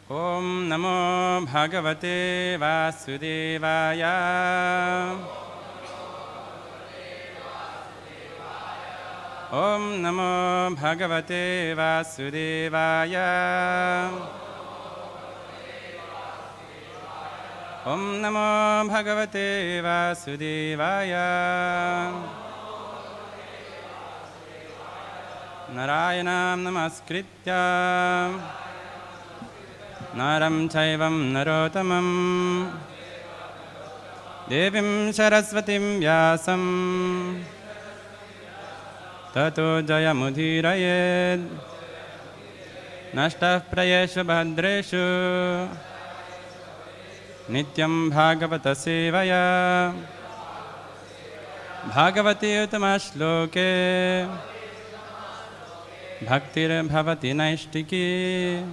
Om Namo Bhagavate Vasudevaya. Om Namo Bhagavate Vasudevaya. Om Namo Bhagavate Vasudevaya. Narayanam Namaskritya Naram Chaivam Narotamam Devim Saraswatim Vyasam Tato Jayamudhirayed Nashtah Prayeshu Bhadreshu Nityam Bhagavata Sevaya Bhagavati Utamashloke Bhaktir Bhavati Naishtiki.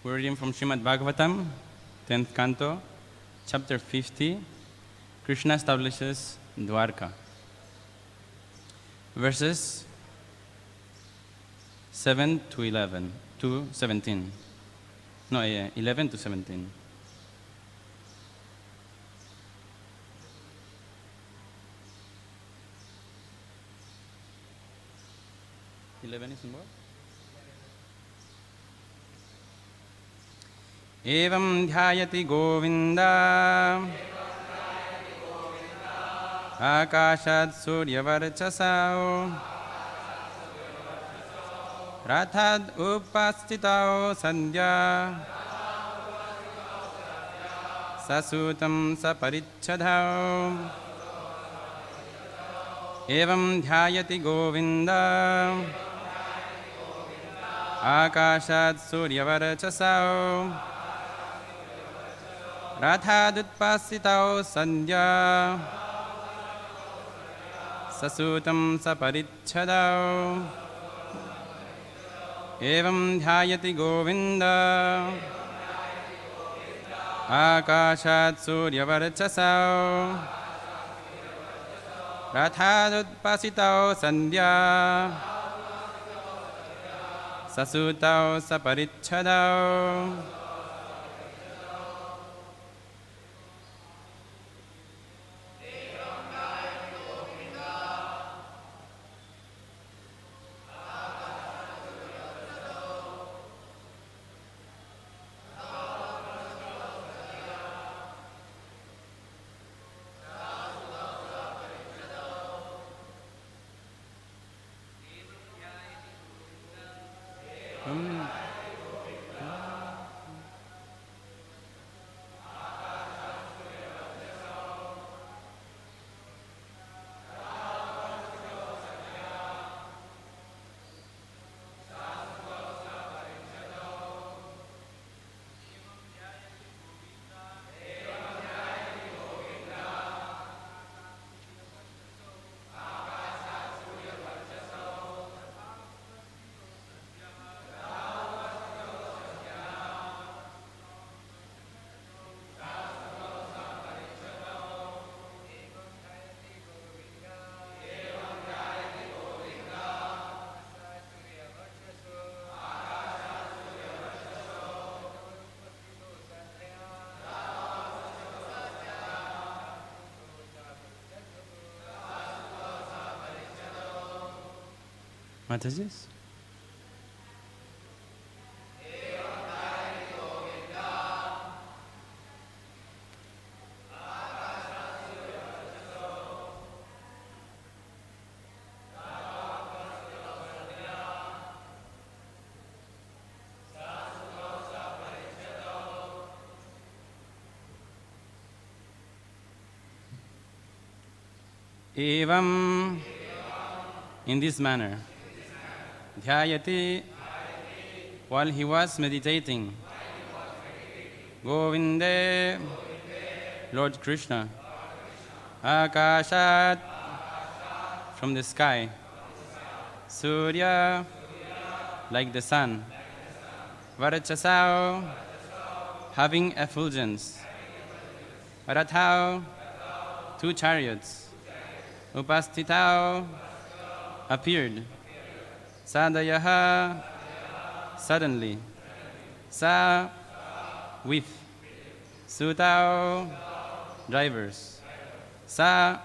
We're reading from Srimad Bhagavatam, 10th canto, chapter 50. Krishna establishes Dwarka. Verses 7 to 11, to 17. No, 11 to 17. Evam dhyayati Govinda Akashat Suryavarchasao Rathad Upastitao Sandhya Sasutam Saparichadao Evam dhyayati Govinda Akashat Suryavarchasao Rathadutpasitao Sandhya Sasutam Saparichadao Evam dhyayati Govinda Akashat Suryavarchasao Rathadutpasitao Sandhya Sasutao Saparichadao. What is this? Evam, in this manner. Dhyayati, while he was meditating. Govinde, Lord Krishna. Akashat, from the sky. Surya, like the sun. Varachasao, having effulgence. Rathao, two chariots. Upastitao, appeared. Sadayaha, suddenly. Sa, with. Sutao, drivers. Sa,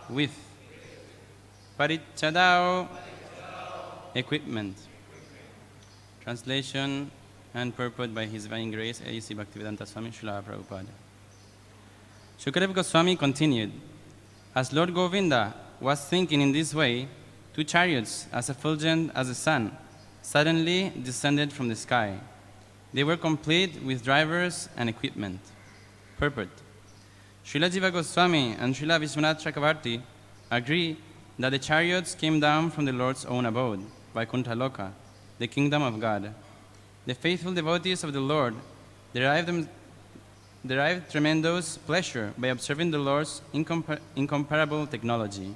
with. Parichadao, equipment. Translation and purport by His Divine Grace, A.C. Bhaktivedanta Swami Srila Prabhupada. Shukadeva Goswami continued, as Lord Govinda was thinking in this way, 2 chariots as effulgent as the sun suddenly descended from the sky. They were complete with drivers and equipment. Purport. Srila Jiva Goswami and Srila Vishwanath Chakravarti agree that the chariots came down from the Lord's own abode, Vaikuntha Loka, the kingdom of God. The faithful devotees of the Lord derived tremendous pleasure by observing the Lord's incomparable technology.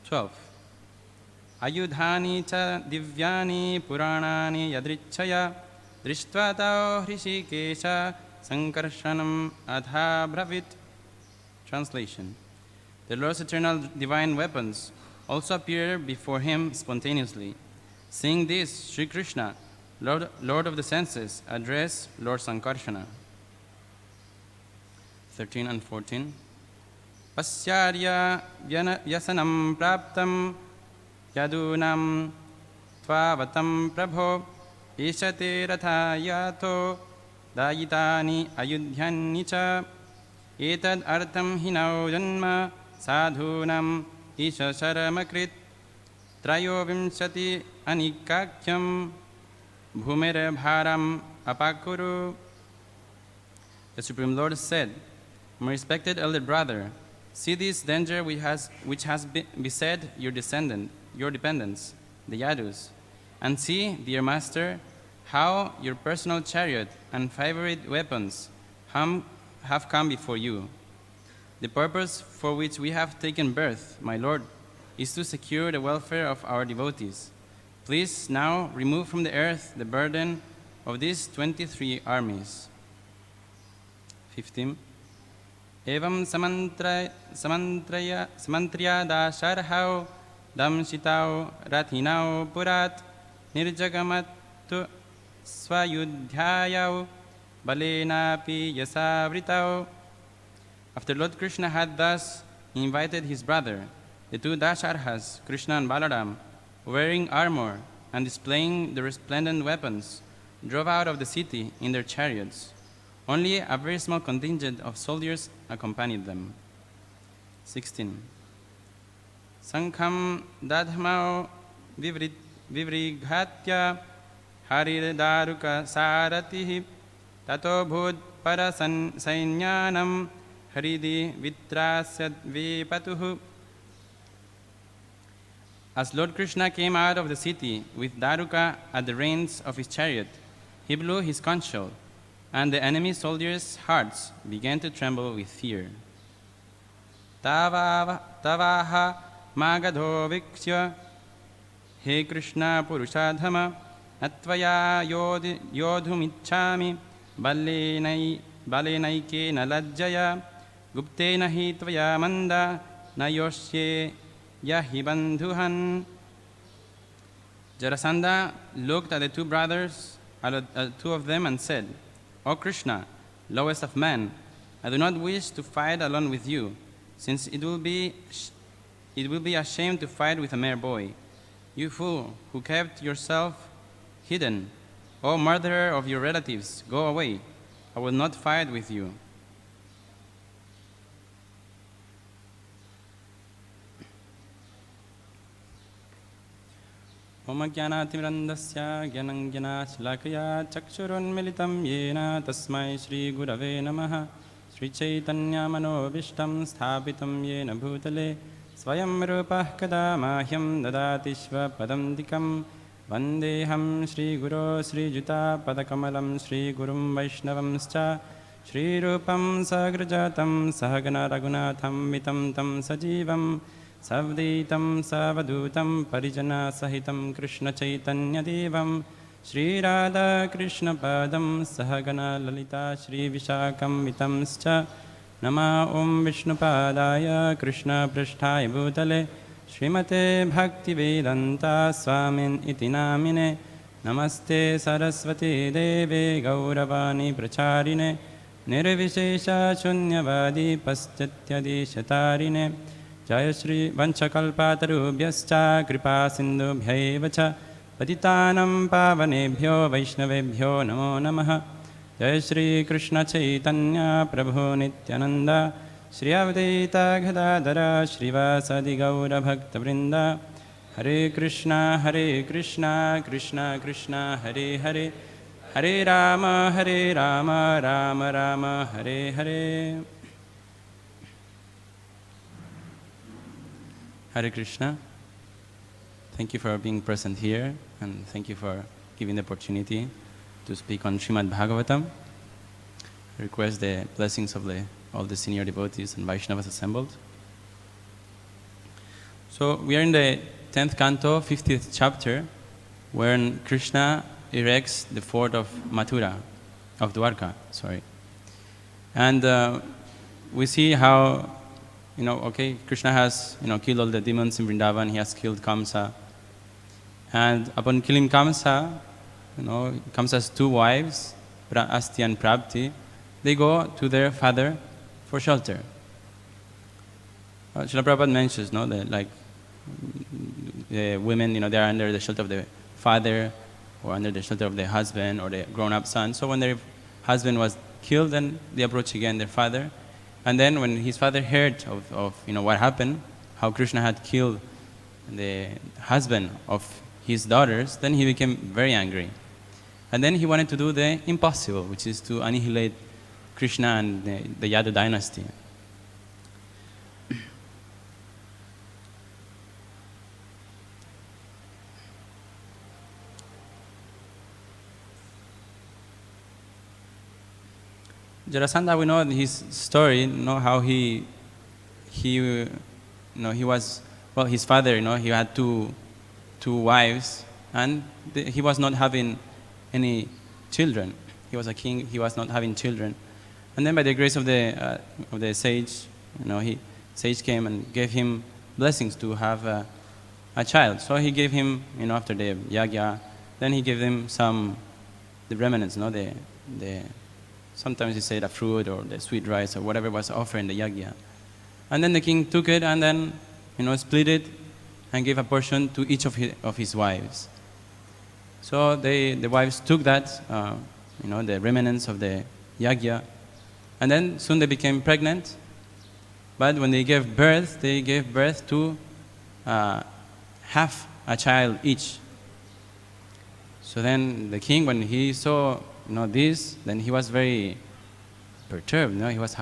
12. Ayudhani cha divyani puranani yadrichaya drishtva tao hrishikesha sankarshanam adha bravit. Translation. The Lord's eternal divine weapons also appear before him spontaneously. Seeing this, Sri Krishna, Lord of the senses, addressed Lord Sankarshana. 13 and 14. Pasyarya yasanam praptam yadunam tvavatam prabho ishate ratha yato dayitani ayudhyanni cha etad artham hinau janma sadhunam isha sharamakrit trayo vimshati anikakyam bhumere bharam apakuru. The Supreme Lord said, my respected elder brother, see this danger which has beset your dependents, the Yadus, and see, dear master, how your personal chariot and favorite weapons have come before you. The purpose for which we have taken birth, my Lord, is to secure the welfare of our devotees. Please now remove from the earth the burden of these 23 armies. 15. Evam samantriya dasharhau damshitau rathinau purat nirjagamatu swayudhyayau balenapi yasavritau. After Lord Krishna had thus invited his brother, the 2 Dasharhas, Krishna and Balaram, wearing armor and displaying the resplendent weapons, drove out of the city in their chariots. Only a very small contingent of soldiers accompanied them. 16. Sankham dadhmao vivrighatya Hare daruka saratihi tato bhud parasan sainyanam haridi vitrasyad vipatuhu. As Lord Krishna came out of the city with Daruka at the reins of his chariot, he blew his conch shell, and the enemy soldiers' hearts began to tremble with fear. Tavaha magadho vikshya he Krishna purushadhama atvaya yodhumichhami balenaike nalajjaya guptena hi tvaya manda nayoshye yahi bandhuhan. Jarasandha looked at the 2 brothers, at 2 of them, and said, O Krishna, lowest of men, I do not wish to fight alone with you, since it will be a shame to fight with a mere boy. You fool, who kept yourself hidden, O murderer of your relatives, go away. I will not fight with you. Om Jnanatimrandasya Gyanangyana Shlakaya Chakshurunmilitam Yena Tasmai Shri Gurave Namaha Shri Chaitanya Manovishtam Sthapitam Yena Bhutale Swayam Rupah Kada Mahyam Dadatishva Padamdikam Vandeham Shri Guru Shri Juta Padakamalam Shri Gurum Vaishnavamscha Shri Rupam Sagrajatam Sahagana Raghunatham Vitam Tam Sajivam Savditam Savadutam Parijana Sahitam Krishna Chaitanya Devam Shri Radha Krishna Padam Sahagana Lalita Shri Vishakam Vitamscha Nama Om Vishnu Padaya Krishna Prishthaya Bhutale Srimate Bhaktivedanta Swamin iti namine Namaste Saraswati Deve Gauravani Pracharine Nirvishesha Shunyavadi Paschatya Shatarine Jaya Shri Vanchakalpatarubhyascha Kripa Sindhubhyaevacha Patitanam Pavanebhyo Vaishnavebhyo Namo Namaha Jaya Shri Krishna Chaitanya Prabhu Nityananda Shri Avadita Gadadara Shrivasadi Gaura Bhakta Vrinda Hare Krishna Krishna Krishna Hare Hare Hare Rama Rama Rama Hare Hare. Hare Krishna. Thank you for being present here, and thank you for giving the opportunity to speak on Srimad Bhagavatam. I request the blessings of all the senior devotees and Vaishnavas assembled. So we are in the 10th canto, 50th chapter, where Krishna erects the fort of Mathura, of Dwarka, sorry. And we see how, Krishna has, killed all the demons in Vrindavan. He has killed Kamsa. And upon killing Kamsa, Kamsa's two wives, Asti and Prapti, they go to their father for shelter. Srila Prabhupada mentions, that the women, they are under the shelter of the father, or under the shelter of the husband, or the grown-up son. So when their husband was killed, then they approach again their father. And then when his father heard of what happened, how Krishna had killed the husband of his daughters, then he became very angry. And then he wanted to do the impossible, which is to annihilate Krishna and the Yadu dynasty. Jarasandha, we know his story, how he was, his father, he had two wives, and he was not having any children. He was a king, he was not having children. And then by the grace of the sage, sage came and gave him blessings to have a child. So he gave him, after the yagya, then he gave him the remnants, sometimes he said a fruit or the sweet rice or whatever was offered in the yagya. And then the king took it and then, split it and gave a portion to each of his wives. So the wives took that, the remnants of the yagya, and then soon they became pregnant. But when they gave birth to half a child each. So then the king, when he saw this, then he was very perturbed. He was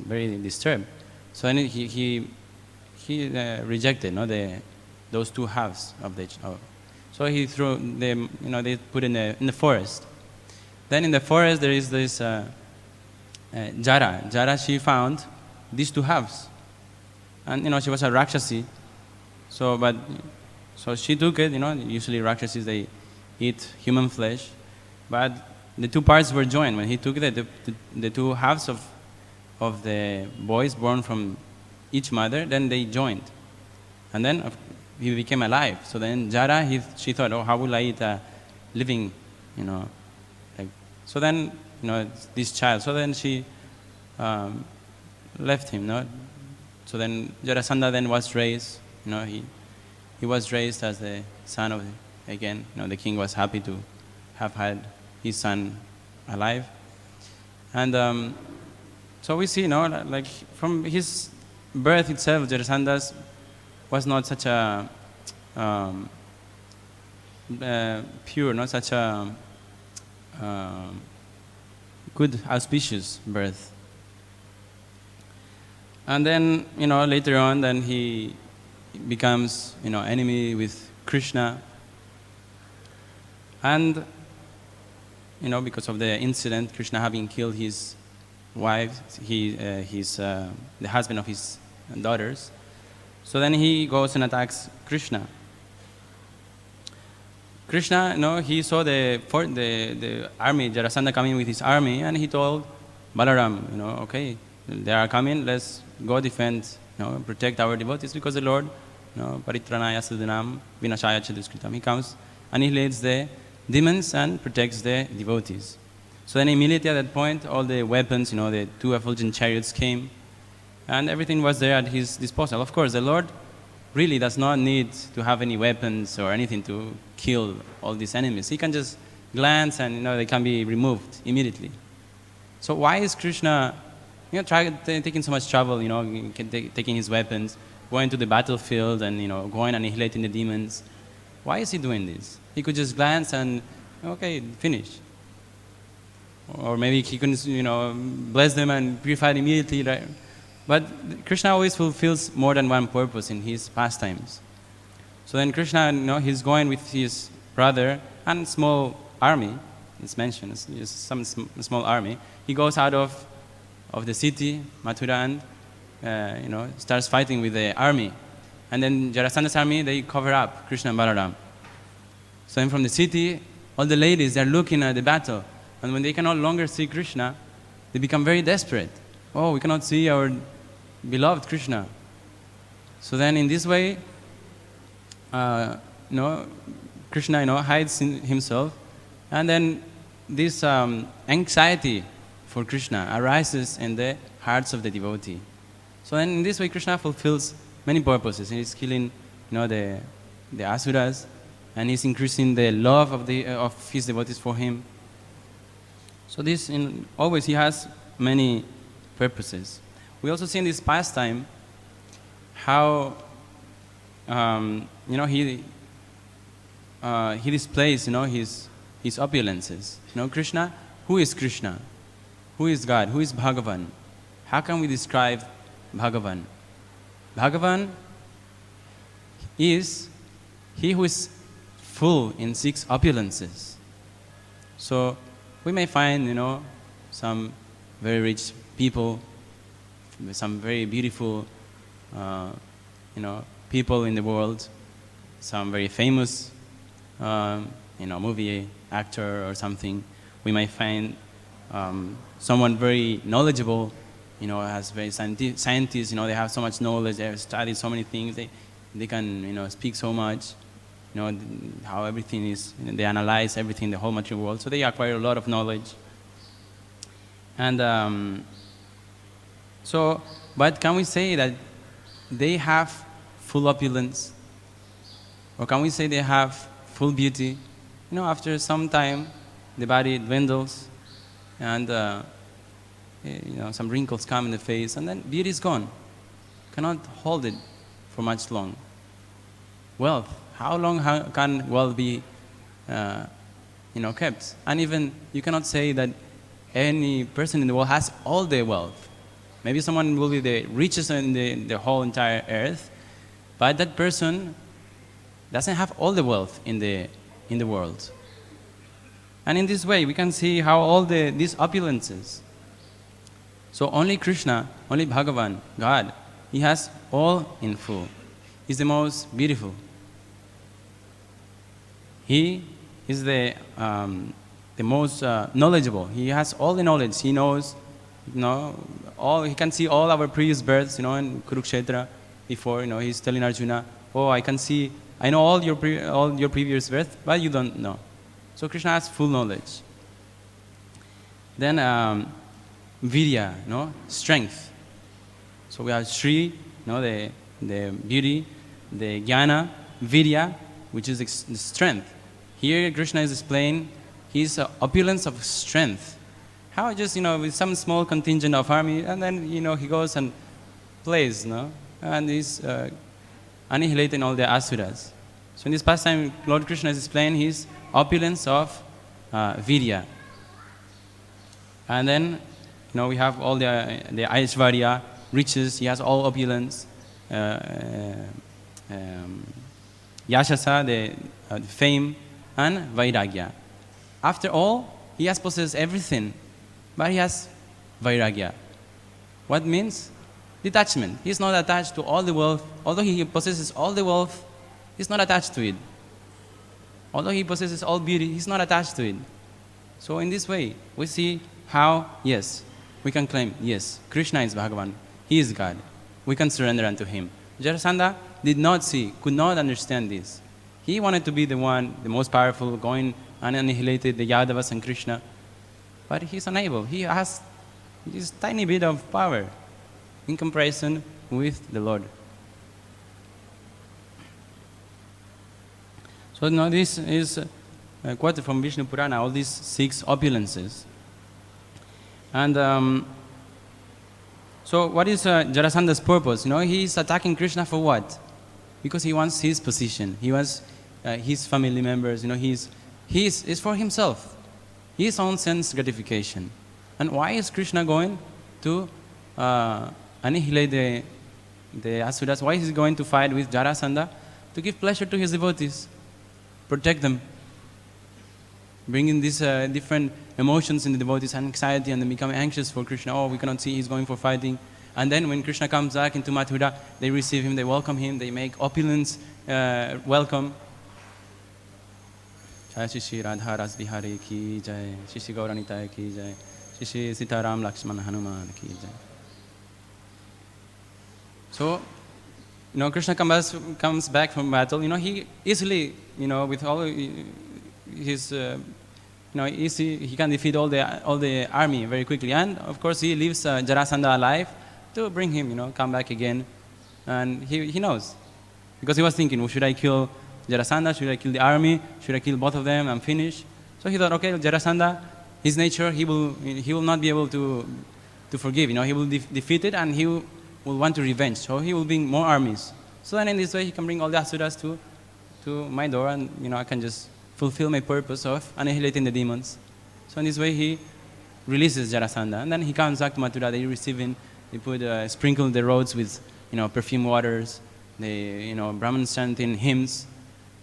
very disturbed. So then he rejected those two halves of the. So he threw them. They put in the forest. Then in the forest there is this Jara. Jara, she found these two halves, and she was a Rakshasi. So she took it. Usually Rakshasis, they eat human flesh, but the two parts were joined. When he took it, the two halves of the boys born from each mother, then they joined. And then he became alive. So then Jara, she thought, how will I eat a living, so then, this child. So then she left him, So then Jarasandha then was raised, he was raised as the son of, again, the king was happy to have had his son alive. And so we see, from his birth itself, Jarasandha was not such a pure, not such a good, auspicious birth. And then, later on, then he becomes, enemy with Krishna. And, because of the incident, Krishna having killed his wife, the husband of his daughters. So then he goes and attacks Krishna. Krishna, he saw the army, Jarasandha coming with his army, and he told Balaram, okay, they are coming, let's go defend, protect our devotees, because the Lord Paritranaya sadhanam vinashaya cha duskritam. He comes, annihilates the demons and protects the devotees. So then immediately at that point, all the weapons, the two effulgent chariots came, and everything was there at his disposal. Of course, the Lord really does not need to have any weapons or anything to kill all these enemies. He can just glance and, they can be removed immediately. So why is Krishna, taking so much trouble, taking his weapons, going to the battlefield and, going and annihilating the demons? Why is he doing this? He could just glance and, okay, finish. Or maybe he couldn't, bless them and purify them immediately, right? But Krishna always fulfills more than one purpose in his pastimes. So then Krishna, he's going with his brother and small army. It's mentioned, it's just some small army. He goes out of the city, Mathura, and starts fighting with the army. And then Jarasandha's army, they cover up Krishna and Balaram. So then from the city, all the ladies, they're looking at the battle. And when they can no longer see Krishna, they become very desperate. Oh, we cannot see our beloved Krishna. So then in this way, Krishna, hides in himself. And then this anxiety for Krishna arises in the hearts of the devotee. So then in this way, Krishna fulfills many purposes. He's killing, the asuras, and he's increasing the love of his devotees for him. So this, always he has many purposes. We also see in this pastime how, he displays, his opulences. Krishna, who is Krishna? Who is God? Who is Bhagavan? How can we describe Bhagavan? Bhagavan is he who is full in 6 opulences. So we may find, some very rich people, some very beautiful, people in the world, some very famous, movie actor or something. We might find someone very knowledgeable, has very scientists, they have so much knowledge, they have studied so many things, they can, speak so much, how everything is, they analyze everything, the whole material world, so they acquire a lot of knowledge. And but can we say that they have full opulence? Or can we say they have full beauty? After some time, the body dwindles, and some wrinkles come in the face, and then beauty is gone. Cannot hold it for much long. Wealth, how long can wealth be, kept? And even you cannot say that any person in the world has all the wealth. Maybe someone will be the richest in the whole entire earth, but that person doesn't have all the wealth in the world. And in this way, we can see how all these opulences. So only Krishna, only Bhagavan, God, he has all in full. He's the most beautiful. He is the most knowledgeable. He has all the knowledge. He knows, he can see all our previous births, in Kurukshetra. Before, he's telling Arjuna, "Oh, I know all your previous birth, but you don't know." So Krishna has full knowledge. Then Virya, strength. So we have Shri, the beauty, the Jnana, Virya, which is the strength. Here Krishna is displaying his opulence of strength. How just, with some small contingent of army, and then, he goes and plays, and he's annihilating all the asuras. So in this pastime, Lord Krishna is displaying his opulence of Virya. And then, we have all the Aishvarya, riches, he has all opulence. Yashasa, the fame, and Vairagya. After all, he has possessed everything, but he has Vairagya. What means? Detachment. He is not attached to all the wealth. Although he possesses all the wealth, he's not attached to it. Although he possesses all beauty, he's not attached to it. So in this way, we see how, yes, we can claim, yes, Krishna is Bhagavan. He is God. We can surrender unto him. Jarasandha did not see, could not understand this. He wanted to be the one, the most powerful, going and annihilated the Yadavas and Krishna. But he's unable. He has this tiny bit of power in comparison with the Lord. So now this is a quote from Vishnu Purana, all these 6 opulences. And so what is Jarasandha's purpose? He is attacking Krishna for what? Because he wants his position. He wants his family members. It's for himself. His own sense gratification. And why is Krishna going to annihilate the Asuras? Why is he going to fight with Jarasandha? To give pleasure to his devotees. Protect them. Bringing these different emotions in the devotees, anxiety, and they become anxious for Krishna. Oh, we cannot see, he's going for fighting. And then when Krishna comes back into Mathura, they receive him, they welcome him, they make opulence welcome. SriSriRadhaRasbihari ki jai, SriSriGauranita ki jai, Shri Sitaram Lakshman Hanuman ki jai. So, Krishna comes back from battle. He easily, with all his, he can defeat all the army very quickly. And of course, he leaves Jarasandha alive to bring him, come back again. And he knows, because he was thinking, well, should I kill Jarasandha? Should I kill the army? Should I kill both of them and finish? So he thought, okay, Jarasandha, his nature, he will not be able to forgive. He will defeat it, and he will want to revenge. So he will bring more armies. So then in this way, he can bring all the asuras to my door, and I can just fulfill my purpose of annihilating the demons. So in this way, he releases Jarasandha, and then he comes back to Mathura. They receive him. They sprinkle the roads with perfume waters. They Brahmins chanting hymns,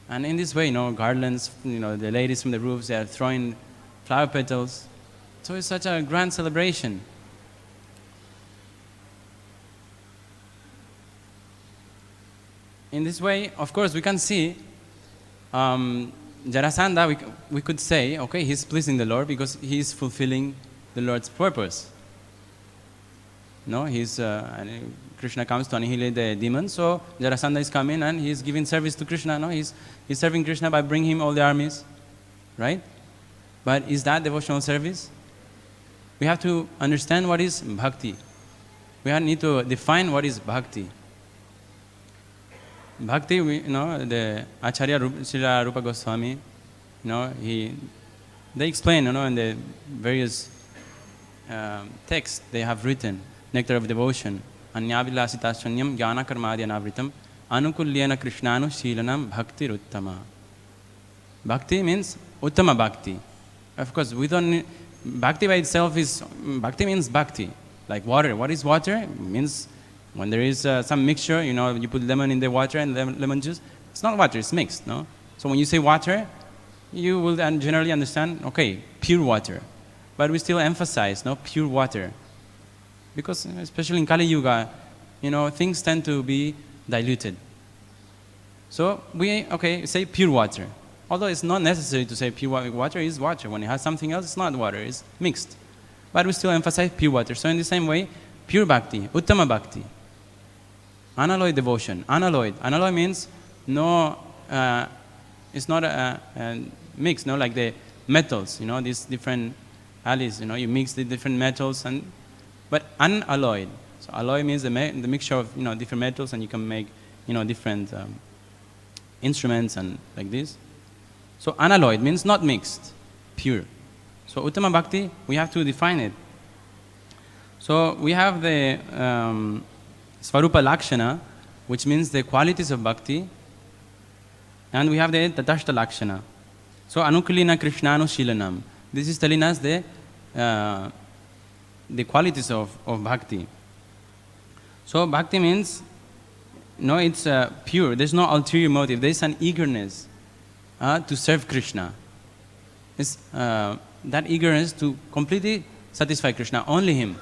and in this way, garlands. The ladies from the roofs, they are throwing flower petals. So it's such a grand celebration. In this way, of course, we can see Jarasandha, we could say, okay, he's pleasing the Lord because he's fulfilling the Lord's purpose. Krishna comes to annihilate the demons, so Jarasandha is coming and he's giving service to Krishna. He's serving Krishna by bringing him all the armies, right? But is that devotional service? We have to understand what is bhakti. We need to define what is bhakti. Bhakti, the Acharya Srila Rupa Goswami, they explain, in the various texts they have written, Nectar of Devotion, Anyavilasitashanyam Jnana Karmadyanavritam Anukulyena Krishnanu Shilanam Bhakti Uttama. Bhakti means Uttama Bhakti. Of course, we don't need, Bhakti by itself Bhakti means Bhakti, like water. What is water? It means when there is some mixture, you put lemon in the water and lemon juice, it's not water, it's mixed, no? So when you say water, you will generally understand, okay, pure water. But we still emphasize, pure water. Because especially in Kali Yuga, things tend to be diluted. So we, say pure water. Although it's not necessary to say pure water is water. When it has something else, it's not water, it's mixed. But we still emphasize pure water. So in the same way, pure bhakti, uttama bhakti. Unalloyed devotion, unalloyed. Unalloyed means it's not a mix, like the metals, these different alloys, you mix the different metals, but unalloyed. So alloy means the mixture of, different metals, and you can make, different instruments and like this. So unalloyed means not mixed, pure. So uttama bhakti, we have to define it. So we have the Svarupa Lakshana, which means the qualities of bhakti, and we have the Tatashta Lakshana. So Anukulina Krishnanu Shilanam. This is telling us the qualities of bhakti. So bhakti means, it's pure. There's no ulterior motive. There's an eagerness to serve Krishna. It's that eagerness to completely satisfy Krishna, only Him,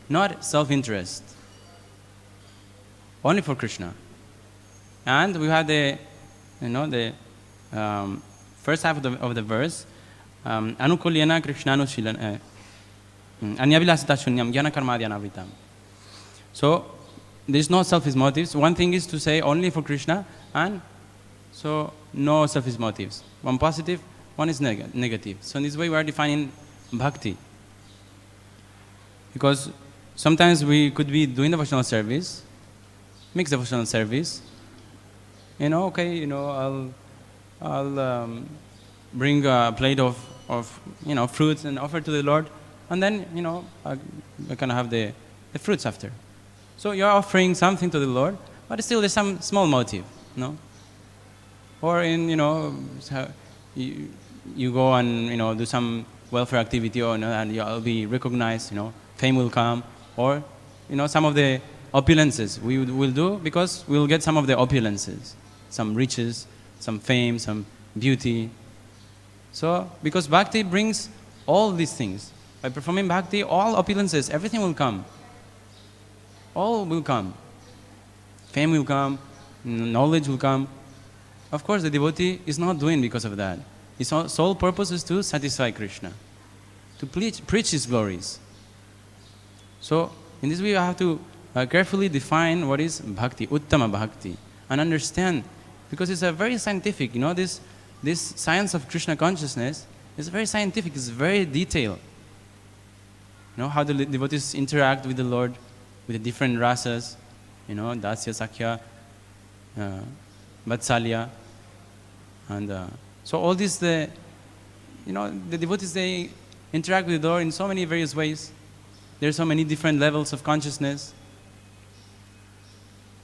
not self-interest. Only for Krishna. And we have the first half of the verse, Anukulyena Krishnanu Shilan Anyavilasita Shunyam Jnana Karmadyanavritam. So there's no selfish motives. One thing is to say only for Krishna, and so no selfish motives. One positive, one is negative. So in this way we are defining bhakti. Because sometimes we could be doing devotional service, mixed devotional service. I'll bring a plate of fruits and offer to the Lord, and then I can have the fruits after. So you're offering something to the Lord, but still there's some small motive, no? Or you go and do some welfare activity, and you'll be recognized. Fame will come, or some of the opulences we will do because we will get some of the opulences, some riches, some fame, some beauty. So because bhakti brings all these things, by performing bhakti, all opulences, everything will come. All will come. Fame will come, knowledge will come. Of course, the devotee is not doing because of that. His sole purpose is to satisfy Krishna, to preach His glories. So, in this way, you have to carefully define what is bhakti, uttama bhakti, and understand, because it's a very scientific. This science of Krishna consciousness is very scientific. It's very detailed. How the devotees interact with the Lord, with the different rasas, dasya, sakhya, vatsalya, and so all these the devotees, they interact with the Lord in so many various ways. There are so many different levels of consciousness.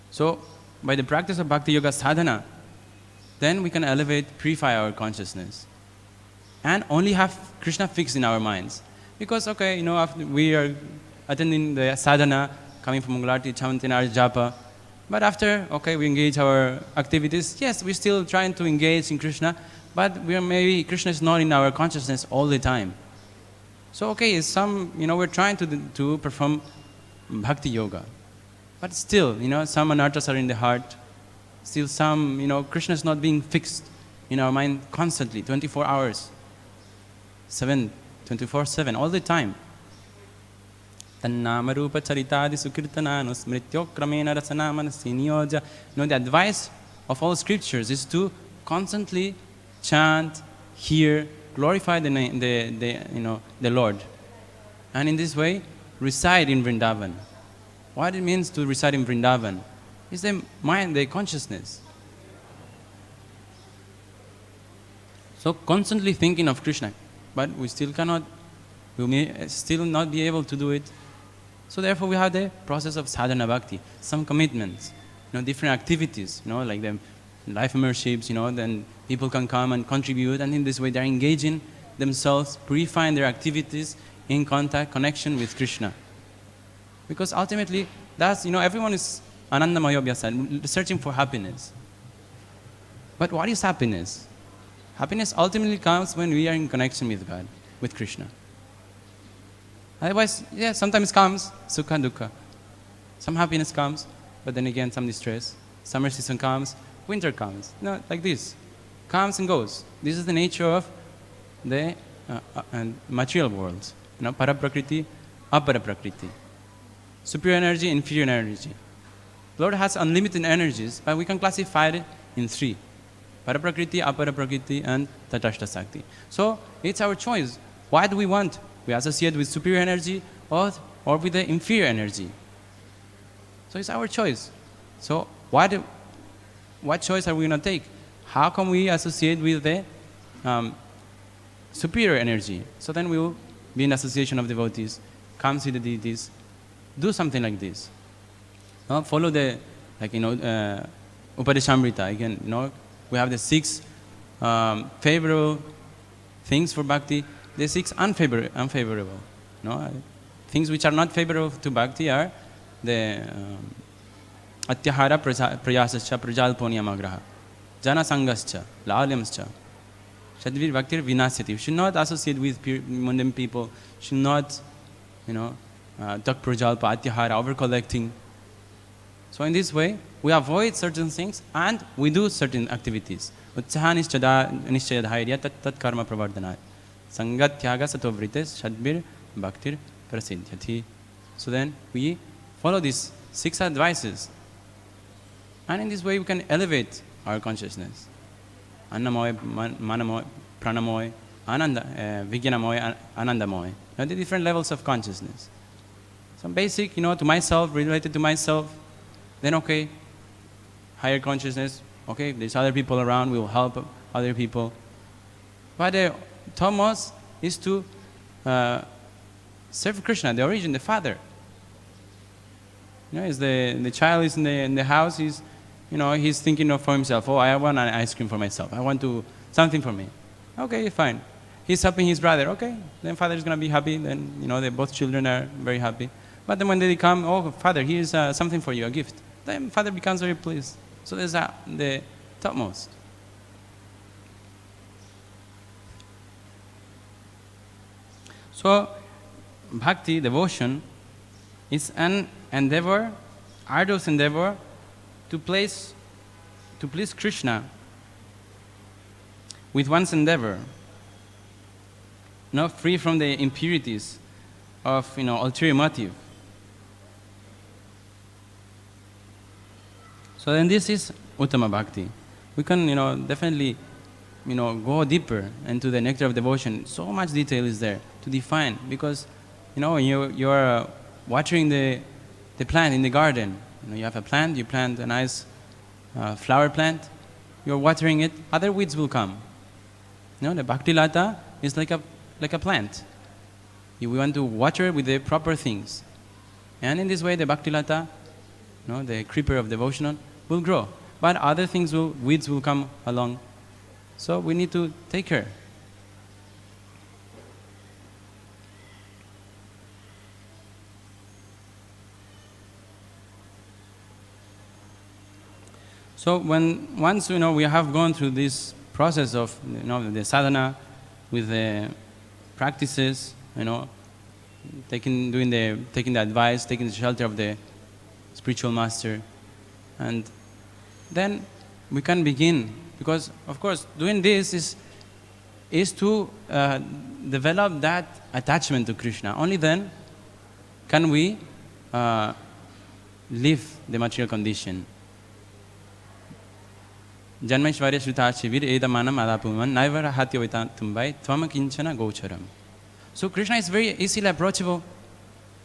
So by the practice of bhakti yoga sadhana, then we can elevate, purify our consciousness, and only have Krishna fixed in our minds. Because after we are attending the sadhana, coming from Mangalarti, chanting our japa, but after, we engage our activities. Yes, we're still trying to engage in Krishna, but maybe Krishna is not in our consciousness all the time. So we're trying to perform bhakti yoga, but still, some anarthas are in the heart. Still, some Krishna is not being fixed in our mind constantly, 24 hours, 24/7, all the time. Tannama rupa charitadi sukirtana nusmrityo kramena rasana manasi niyoja. The advice of all scriptures is to constantly chant, hear, glorify the Lord, and in this way reside in Vrindavan. What it means to reside in Vrindavan is the mind, the consciousness. So constantly thinking of Krishna, but we may still not be able to do it. So therefore we have the process of sadhana bhakti, some commitments, different activities, like the life memberships, then people can come and contribute, and in this way they're engaging themselves, purifying their activities in connection with Krishna. Because ultimately, that's, everyone is anandamaya abhyasa, searching for happiness. But what is happiness? Happiness ultimately comes when we are in connection with God, with Krishna. Otherwise, sometimes comes sukha dukkha. Some happiness comes, but then again some distress. Summer season comes, winter comes. Like this. Comes and goes. This is the nature of the material world. Paraprakriti, aparaprakriti. Superior energy, inferior energy. Lord has unlimited energies, but we can classify it in three. Paraprakriti, aparaprakriti, and tatashta sakti. So it's our choice. What do we want? We associate with superior energy or with the inferior energy. So it's our choice. So what choice are we going to take? How can we associate with the superior energy? So then we will be in association of devotees, come see the deities, do something like this. Follow the, Upadeshamrita. Again, we have the 6 favorable things for bhakti, the 6 unfavorable. Things which are not favorable to bhakti are the atyahara prayasascha prajalponyamagraha, jana sangascha, lalyamscha, shadvir bhaktir vinasyati. Should not associate with mundane people, should not, tak prajalpa, atyahara, over-collecting. So in this way, we avoid certain things and we do certain activities. Utsaha nishchayadhairya tat karma pravardhanat. Sangatyaga satovrites shadbir bhaktir prasidhyati. So then we follow this 6 advices. And in this way we can elevate our consciousness. Annamoy, Manamoy, Pranamoy, Ananda, Vijnanamoy, Anandamoy. The different levels of consciousness. Some basic, to myself, related to myself. Then okay, higher consciousness. Okay, if there's other people around, we will help other people. But the topmost is to serve Krishna, the origin, the father. As the child is in the house, he's thinking for himself. Oh, I want an ice cream for myself. I want something for me. Okay, fine. He's helping his brother. Okay, then father is going to be happy. Then, both children are very happy. But then when they come, oh, father, here's something for you, a gift. Then father becomes very pleased. So there's the topmost. So, bhakti, devotion, is an endeavor, arduous endeavor, to please Krishna with one's endeavor, not free from the impurities of ulterior motive. So then this is Uttama Bhakti. We can definitely go deeper into the nectar of devotion. So much detail is there to define, because when you're watering the plant in the garden, you have a plant, you plant a nice flower plant, you're watering it, other weeds will come. The Bhakti Lata is like a plant. We want to water it with the proper things. And in this way the Bhakti Lata, the creeper of devotional, will grow. But other things weeds will come along. So we need to take care. So once we have gone through this process of the sadhana, with the practices, taking the advice, taking the shelter of the spiritual master, and then we can begin. Because of course, doing this is to develop that attachment to Krishna. Only then can we leave the material condition. Janmaishvarya Shrutachivir Edamanam Adapuman Naivara Hatyovitan Tumbai Tvama Kinchana Gocharam. So Krishna is very easily approachable,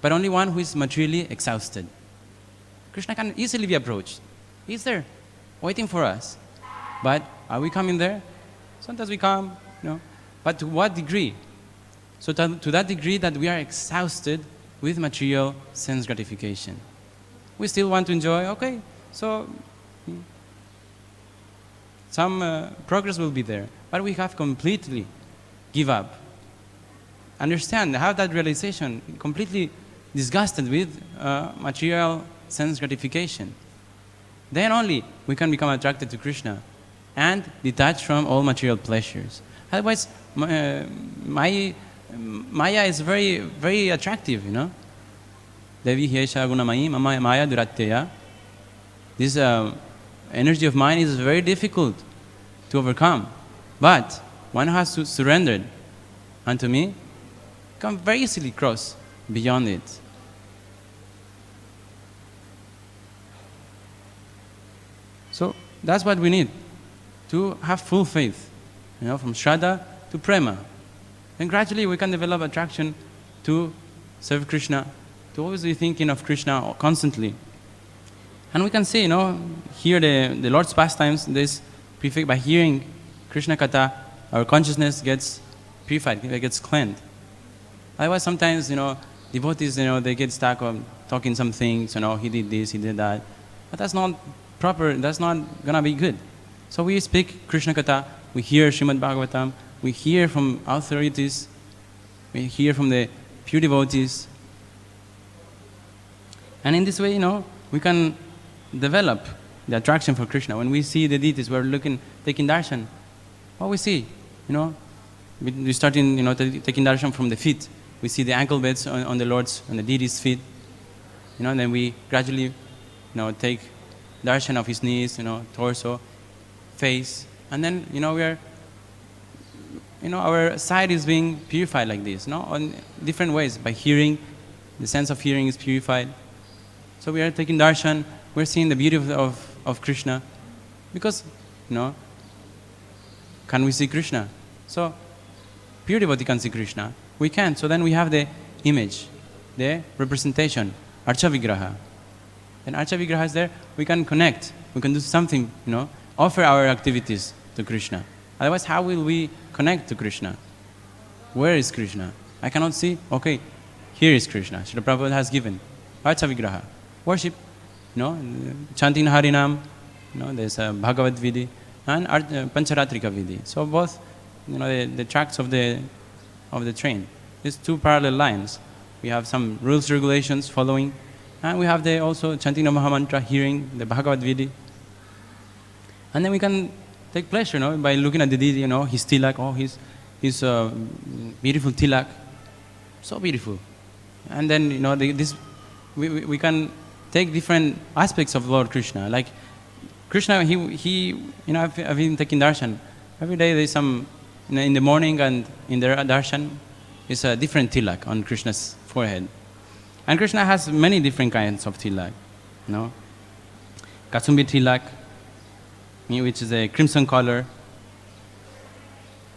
but only one who is materially exhausted. Krishna can easily be approached. He's there, waiting for us. But are we coming there? Sometimes we come, But to what degree? So to that degree that we are exhausted with material sense gratification. We still want to enjoy, okay, so some progress will be there. But we have completely give up. Understand, have that realization, completely disgusted with material sense gratification. Then only we can become attracted to Krishna and detached from all material pleasures. Otherwise, Maya is very, very attractive, Devi Hyesha Gunamayi Maya Duratteya. This energy of mine is very difficult to overcome. But one has to surrender unto me, can very easily cross beyond it. So that's what we need, to have full faith, from Shraddha to Prema. And gradually we can develop attraction to serve Krishna, to always be thinking of Krishna constantly. And we can see, here the Lord's pastimes, this prefix, by hearing Krishna Katha, our consciousness gets purified, it gets cleansed. Otherwise sometimes, devotees, they get stuck on talking some things, he did this, he did that. But that's not proper, that's not gonna be good. So we speak Krishna Katha, we hear Srimad Bhagavatam, we hear from authorities, we hear from the pure devotees. And in this way, we can develop the attraction for Krishna. When we see the deities, we're taking darshan. What we see, we start taking darshan from the feet. We see the ankle beds on the deities' feet. And then we gradually, take darshan of his knees, torso, face, and then, we are, our side is being purified like this, on different ways. By hearing, the sense of hearing is purified. So we are taking darshan, we're seeing the beauty of Krishna. Because, can we see Krishna? So, pure devotee can see Krishna. We can. So then we have the image, the representation, Archa Vigraha. And Archa Vigraha is there, we can connect, we can do something, offer our activities to Krishna. Otherwise, how will we connect to Krishna? Where is Krishna? I cannot see, okay, here is Krishna. Srila Prabhupada has given Archa Vigraha. Worship, chanting Harinam, there's a Bhagavat Vidi and Pancharatrika Vidi. So both, the tracks of the train. These two parallel lines. We have some rules, regulations following, and we have also chanting the Mahamantra, hearing the Bhagavat Vidi. And then we can take pleasure, by looking at the deity, his tilak, his beautiful tilak, so beautiful. And then, we can take different aspects of Lord Krishna. Like Krishna, he I've been taking darshan. Every day there's some, in the morning and in the darshan, is a different tilak on Krishna's forehead. And Krishna has many different kinds of tilak. Kasumbi tilak, which is a crimson color.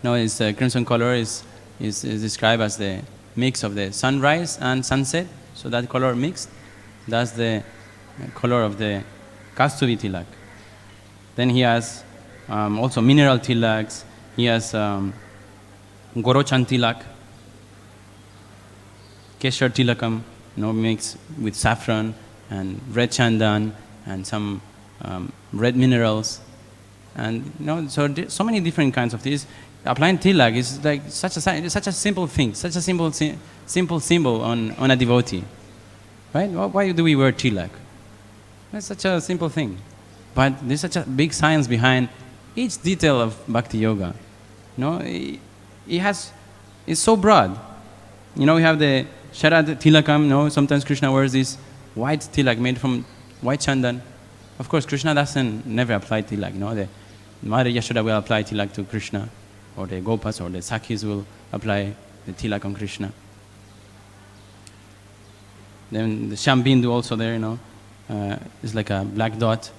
Crimson color is described as the mix of the sunrise and sunset. So that color mixed, that's the color of the Kastuvi tilak. Then he has also mineral tilaks. He has Gorochan tilak, Keshar tilakam, mixed with saffron and red chandan and some red minerals. And so many different kinds of these. Applying tilak is like such a simple thing, such a simple symbol on a devotee. Right? Why do we wear tilak? That's such a simple thing. But there's such a big science behind each detail of bhakti yoga. It's so broad. We have the Sharad tilakam, sometimes Krishna wears this white tilak made from white chandan. Of course, Krishna never apply tilak. The Mother Yashoda will apply tilak to Krishna, or the Gopas or the Sakhis will apply the tilak on Krishna. Then the Shambindu also there, is like a black dot.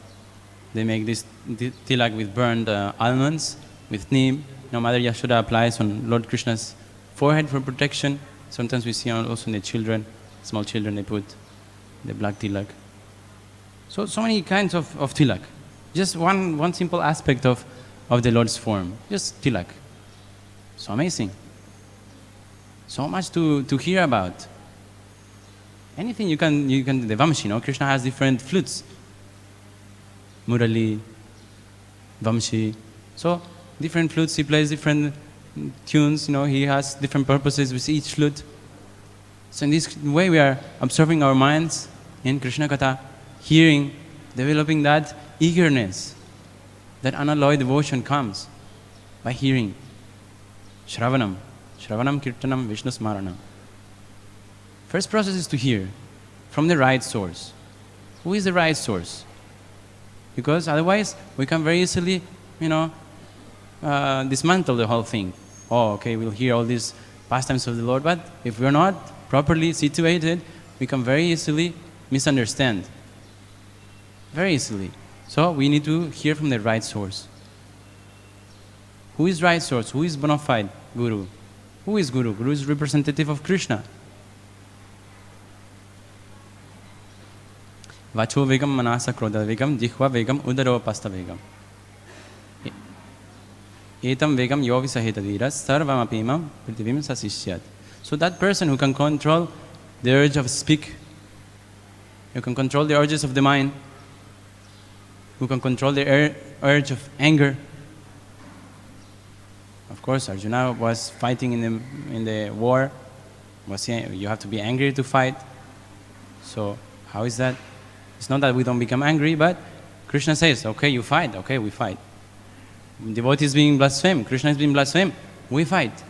They make this tilak with burned almonds, with neem. Mother Yashoda applies on Lord Krishna's forehead for protection. Sometimes we see also in the children, small children, they put the black tilak. So many kinds of tilak. Just one simple aspect of the Lord's form. Just tilak. So amazing. So much to hear about. Anything you can the Vamshi, Krishna has different flutes. Murali, Vamshi. So different flutes, he plays different tunes, he has different purposes with each flute. So in this way we are observing our minds in Krishna Katha, hearing, developing that eagerness, that unalloyed devotion comes by hearing. Shravanam Kirtanam Vishnu Smaranam. First process is to hear from the right source. Who is the right source? Because otherwise we can very easily, dismantle the whole thing. We'll hear all these pastimes of the Lord, but if we're not properly situated, we can very easily misunderstand. Very easily. So we need to hear from the right source. Who is right source? Who is bona fide Guru? Who is Guru? Guru is representative of Krishna. Vacho vegam manasa krodha vegam jihva vegam udaro pasta vegam. Etam vegam yogi sahita viras sarvam apimam prithivim sasishyat. So that person who can control the urge of speak, who can control the urges of the mind, who can control the urge of anger. Of course, Arjuna was fighting in the war. You have to be angry to fight. So how is that? It's not that we don't become angry, but Krishna says, okay, you fight, okay, we fight. Devotee is being blasphemed, Krishna is being blasphemed, we fight.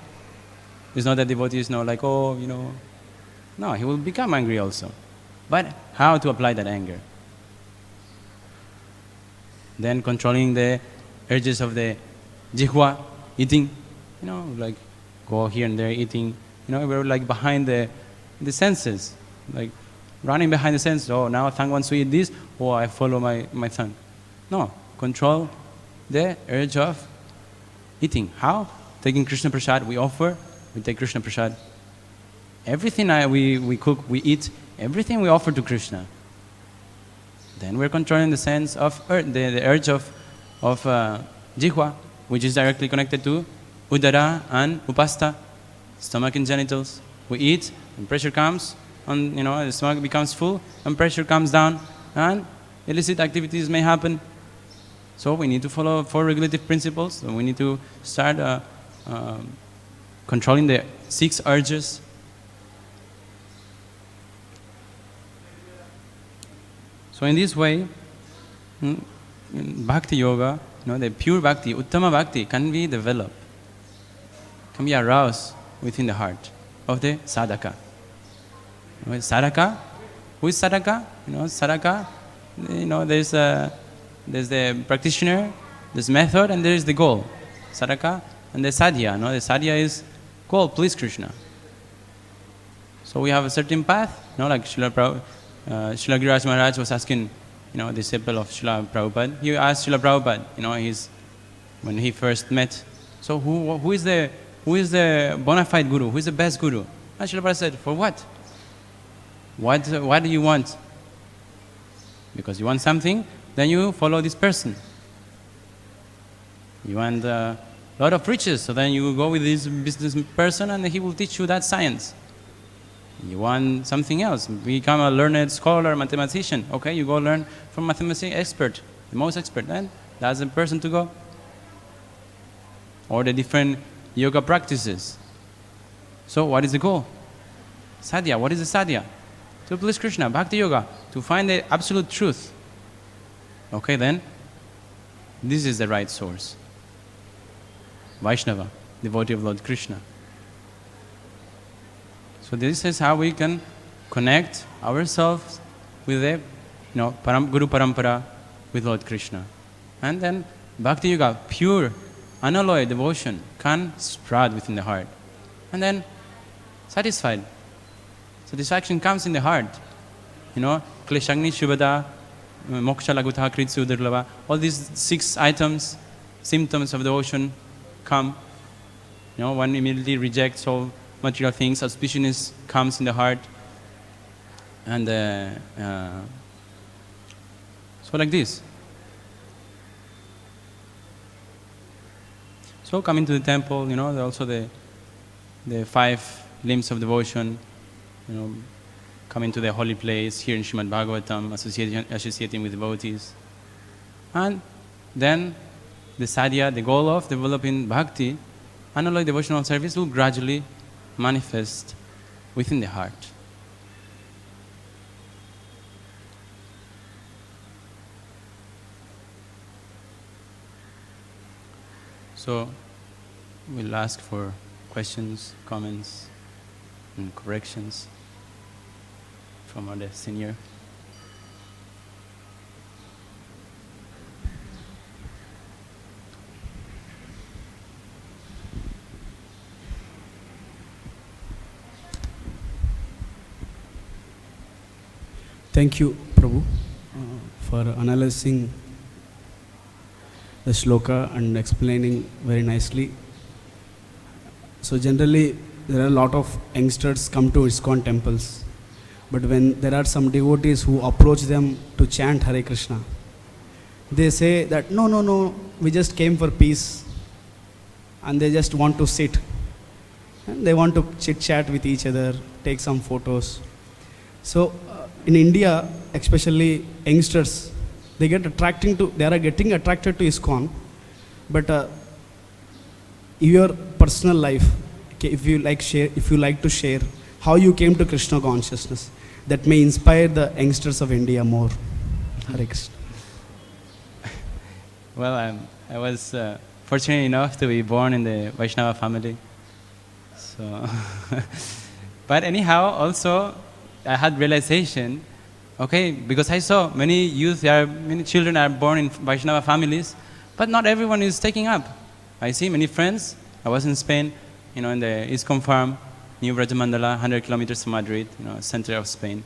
It's not that devotee is like, no, he will become angry also. But how to apply that anger? Then controlling the urges of the jihwa, eating, like go here and there eating. We're like behind the senses, like running behind the sense. Oh, now Thang wants to eat this. Oh, I follow my Thang. No, control the urge of eating. How? Taking Krishna Prasad, we offer, we take Krishna Prasad. Everything we cook, we eat, everything we offer to Krishna. Then we're controlling the sense of the urge of jihva, which is directly connected to udara and upasta, stomach and genitals. We eat, and pressure comes, and the stomach becomes full, and pressure comes down, and illicit activities may happen. So we need to follow 4 regulative principles. So we need to start controlling the 6 urges. So in this way, bhakti yoga, the pure bhakti, uttama bhakti, can be developed, can be aroused within the heart of the sadhaka. Sadhaka, who is sadhaka? Sadhaka, there's the practitioner, there's method, and there is the goal. Sadhaka and the sadhya. The sadhya is goal, please Krishna. So we have a certain path, like Srila Giriraj Maharaj was asking, disciple of Srila Prabhupada. He asked Srila Prabhupada, when he first met, so who is the bona fide guru? Who is the best guru? And Srila Prabhupada said, for what? What do you want? Because you want something, then you follow this person. You want a lot of riches, so then you go with this business person and he will teach you that science. You want something else, become a learned scholar, mathematician. Okay, you go learn from mathematics expert, the most expert, then that's the person to go. Or the different yoga practices. So what is the goal? Sadhya, what is the sadhya? To please Krishna, bhakti yoga, to find the absolute truth. Okay, then, this is the right source. Vaishnava, devotee of Lord Krishna. So this is how we can connect ourselves with the Guru Parampara, with Lord Krishna. And then Bhakti Yoga, pure, unalloyed devotion, can spread within the heart. And then satisfied. Satisfaction comes in the heart. Kleshagni Shubhada, Moksha Lagutha Kritsu Durlava, all these 6 items, symptoms of devotion come. One immediately rejects all material things, auspiciousness comes in the heart. And so like this. So coming to the temple, also the 5 limbs of devotion, coming to the holy place, here in Srimad Bhagavatam, associating with devotees. And then the sadhya, the goal of developing bhakti, unalloyed devotional service, will gradually manifest within the heart. So we'll ask for questions, comments, and corrections from our senior. Thank you, Prabhu, for analyzing the shloka and explaining very nicely. So generally, there are a lot of youngsters come to ISKCON temples, but when there are some devotees who approach them to chant Hare Krishna, they say that no, we just came for peace, and they just want to sit, and they want to chit-chat with each other, take some photos. So in India, especially youngsters, they are getting attracted to ISKCON, but your personal life, okay, if you like to share how you came to Krishna consciousness, that may inspire the youngsters of India more. Hare Krishna. Well, I was fortunate enough to be born in the Vaishnava family. So, but anyhow, also I had realization, okay, because I saw many children are born in Vaishnava families, but not everyone is taking up. I see many friends. I was in Spain, in the ISKCON farm, New Brajamandala, 100 kilometers from Madrid, center of Spain.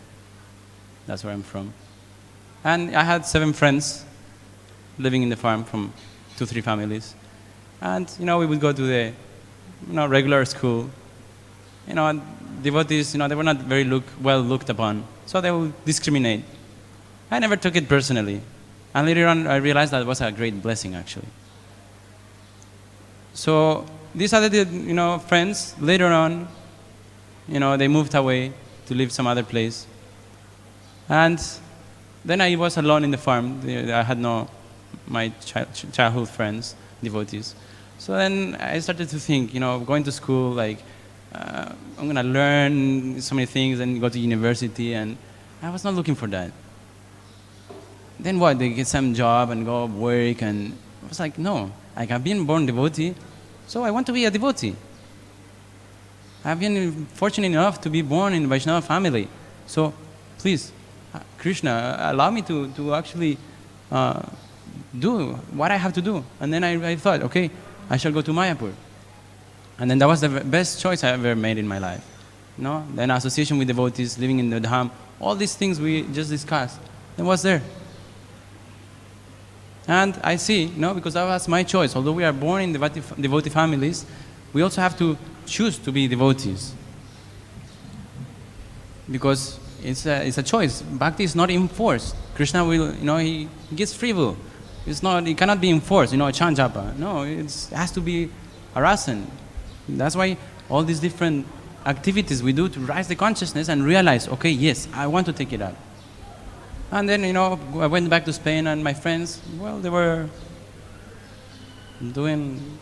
That's where I'm from. And I had 7 friends living in the farm from 2-3 families. And, we would go to the, regular school. Devotees, they were not very well looked upon. So they would discriminate. I never took it personally. And later on, I realized that was a great blessing, actually. So these other, friends, later on, they moved away to live some other place. And then I was alone in the farm. I had my childhood friends, devotees. So then I started to think, going to school, like, I'm going to learn so many things and go to university, and I was not looking for that. Then what? They get some job and go work, and I was like, no, like, I've been born devotee, so I want to be a devotee. I've been fortunate enough to be born in a Vaishnava family. So please, Krishna, allow me to actually do what I have to do. And then I thought, okay, I shall go to Mayapur. And then that was the best choice I ever made in my life. Then association with devotees, living in the Dham, all these things we just discussed. Then what's there? And I see, because that was my choice. Although we are born in devotee families, we also have to choose to be devotees. Because it's a choice. Bhakti is not enforced. Krishna will, he gives free will. It cannot be enforced, a chant japa. No, it has to be a rasan. That's why all these different activities we do to rise the consciousness and realize, okay, yes, I want to take it up. And then, I went back to Spain, and my friends, well, they were doing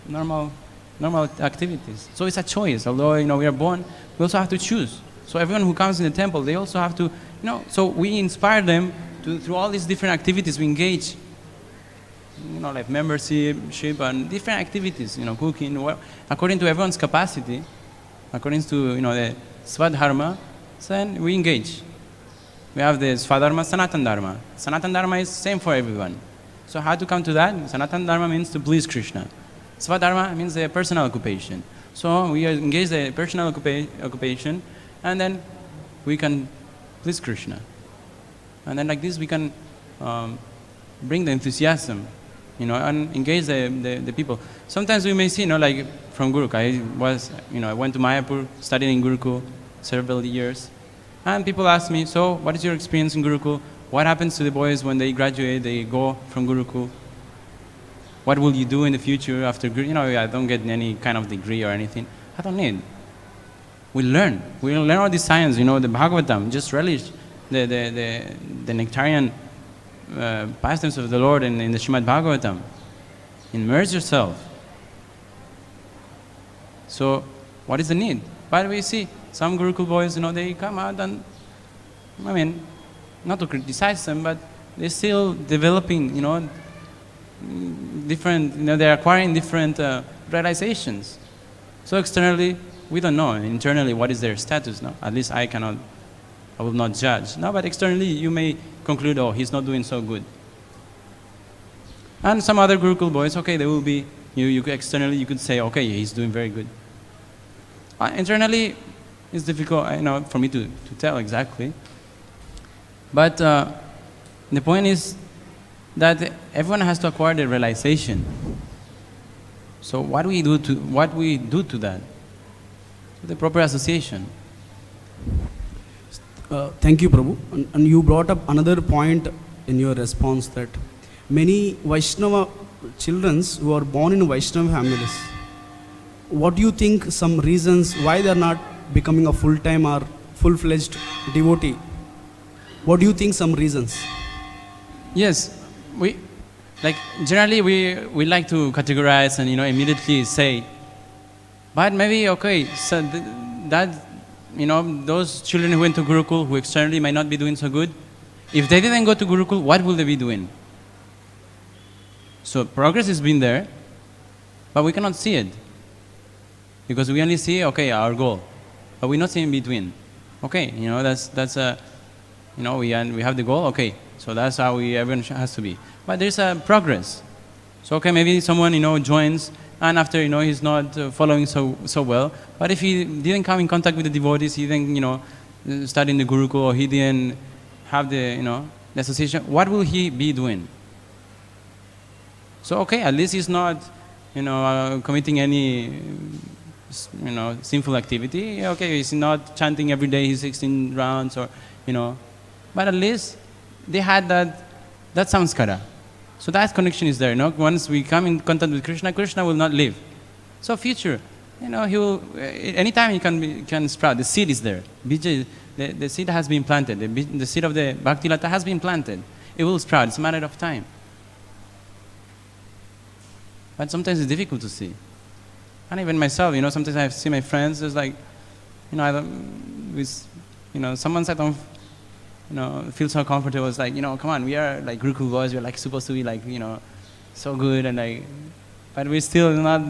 normal activities. So it's a choice. Although, we are born, we also have to choose. So everyone who comes in the temple, they also have to, so we inspire them through all these different activities we engage. Like membership and different activities, cooking, according to everyone's capacity, according to, the Swadharma, then we engage. We have the Swadharma, Sanatan Dharma. Sanatan Dharma is same for everyone. So how to come to that? Sanatan Dharma means to please Krishna. Swadharma means the personal occupation. So we engage the personal occupation, and then we can please Krishna. And then like this we can bring the enthusiasm, and engage the people. Sometimes we may see, like from Gurukul, I went to Mayapur, studied in Gurukul several years. And people ask me, so what is your experience in Gurukul? What happens to the boys when they graduate, they go from Gurukul? What will you do in the future after Gurukul? I don't get any kind of degree or anything. I don't need. We learn all this science, the Bhagavatam, just relish the nectarian pastimes of the Lord in the Srimad Bhagavatam. Immerse yourself. So, what is the need? But we see some Gurukul boys, they come out and, not to criticize them, but they're still developing, different, they're acquiring different realizations. So externally, we don't know. Internally, what is their status? No? At least I will not judge. No, but externally, you may conclude, oh, he's not doing so good. And some other Gurukul boys, okay, they will be, externally, you could say, okay, he's doing very good. Internally, it's difficult, for me to tell exactly. But the point is that everyone has to acquire the realization. So what we do to that? The proper association. Thank you, Prabhu. And you brought up another point in your response, that many Vaishnava children who are born in Vaishnava families, what do you think some reasons why they are not becoming a full-time or full-fledged devotee? What do you think some reasons? Yes, generally we like to categorize and immediately say, but maybe okay, so those children who went to Gurukul who externally might not be doing so good, if they didn't go to Gurukul, what will they be doing? So progress has been there, but we cannot see it. Because we only see, okay, our goal, but we not see in between. Okay, that's we have the goal. Okay, so that's how everyone has to be. But there's a progress. So okay, maybe someone joins, and after he's not following so well. But if he didn't come in contact with the devotees, he didn't study in the Gurukul, or he didn't have the the association, what will he be doing? So okay, at least he's not committing any sinful activity. Okay, he's not chanting every day his 16 rounds, or but at least they had that samskara. So that connection is there. Once we come in contact with Krishna, Krishna will not leave. So future, he will anytime he can sprout. The seed is there. Bija, the seed has been planted. The seed of the bhakti lata has been planted. It will sprout. It's a matter of time. But sometimes it's difficult to see. And even myself, sometimes I see my friends. It's like, I don't, someone said, feel so comfortable. It's like, come on, we are like Gurukul boys. We're like supposed to be like, so good and like, but we're still not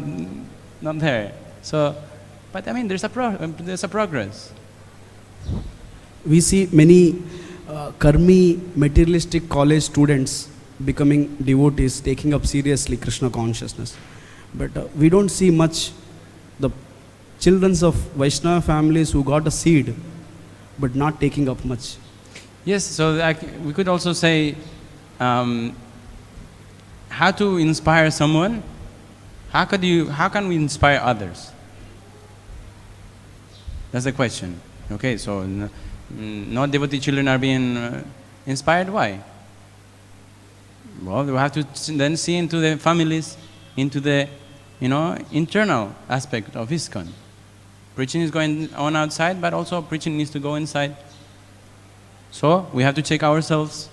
there. So, but I mean, there's a progress. We see many karmi, materialistic college students becoming devotees, taking up seriously Krishna consciousness. But we don't see much the children of Vaishnava families who got a seed, but not taking up much. Yes, so we could also say how to inspire someone. How can we inspire others? That's the question. Okay, so not devotee children are being inspired. Why? Well, we have to then see into the families, into the internal aspect of ISKCON. Preaching is going on outside, but also preaching needs to go inside. So we have to check ourselves.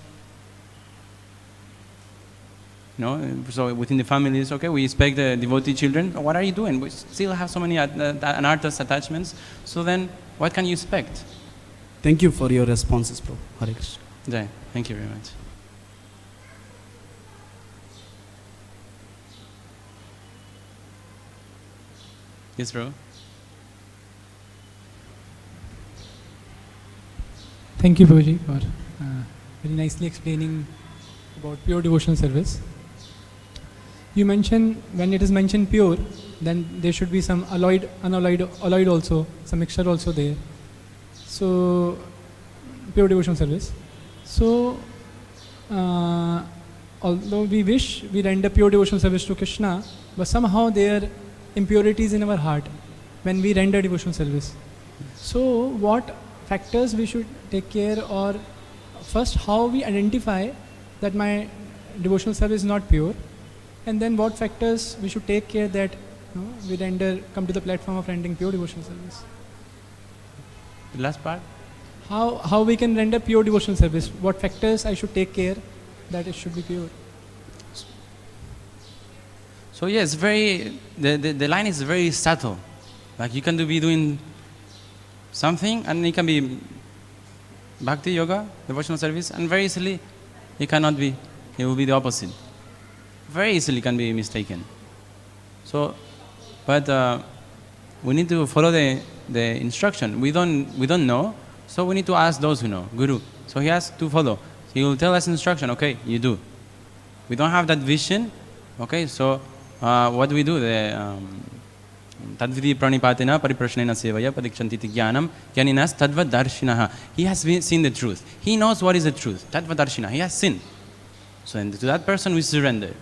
So within the families, okay, we expect the devotee children. What are you doing? We still have so many anarthas attachments. So then, what can you expect? Thank you for your responses, Prabhu. Hare Krishna. Jai. Thank you very much. Yes, bro. Thank you, Prabhuji, for very nicely explaining about pure devotional service. You mentioned, when it is mentioned pure, then there should be some alloyed also, some mixture also there. So, pure devotional service. So, although we wish we render pure devotional service to Krishna, but somehow there are impurities in our heart when we render devotional service. So, what factors we should take care, or first how we identify that my devotional service is not pure, and then what factors we should take care that we come to the platform of rendering pure devotional service. The last part? How we can render pure devotional service, what factors I should take care that it should be pure. So yes, the line is very subtle. Like you can be doing something and it can be bhakti, yoga, devotional service, and very easily it cannot be. It will be the opposite. Very easily can be mistaken. So, but we need to follow the instruction. We don't know, so we need to ask those who know, Guru. So he has to follow. He will tell us instruction. Okay, you do. We don't have that vision. Okay, so what do we do? Tadvidi pranipatena pariprashnena sevaya padikshanti jnanam janinas tadvadarshinaha. He has seen the truth. He knows what is the truth. Tadvadarshina. He has seen. So to that person we surrender.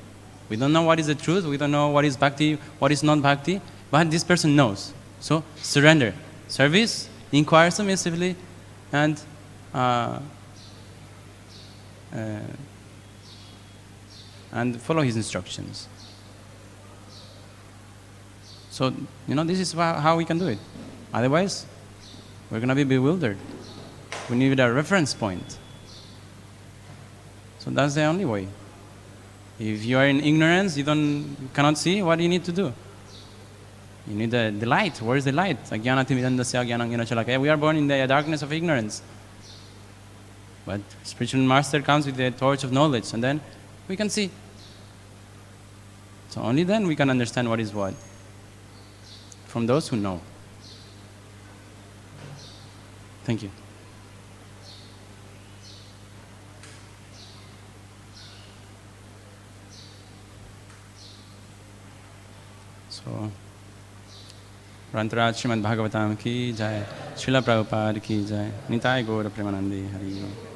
We don't know what is the truth. We don't know what is bhakti, what is not bhakti. But this person knows. So surrender. Service, inquire submissively, and follow his instructions. So, this is how we can do it. Otherwise, we're going to be bewildered. We need a reference point. So that's the only way. If you are in ignorance, you cannot see what you need to do. You need the light. Where is the light? We are born in the darkness of ignorance. But spiritual master comes with the torch of knowledge, and then we can see. So only then we can understand what is what. From those who know. Thank you. So Rantaraj Srimad Bhagavatam ki jai. Srila Prabhupada ki jai. Nitai Gaura Premanande Hari.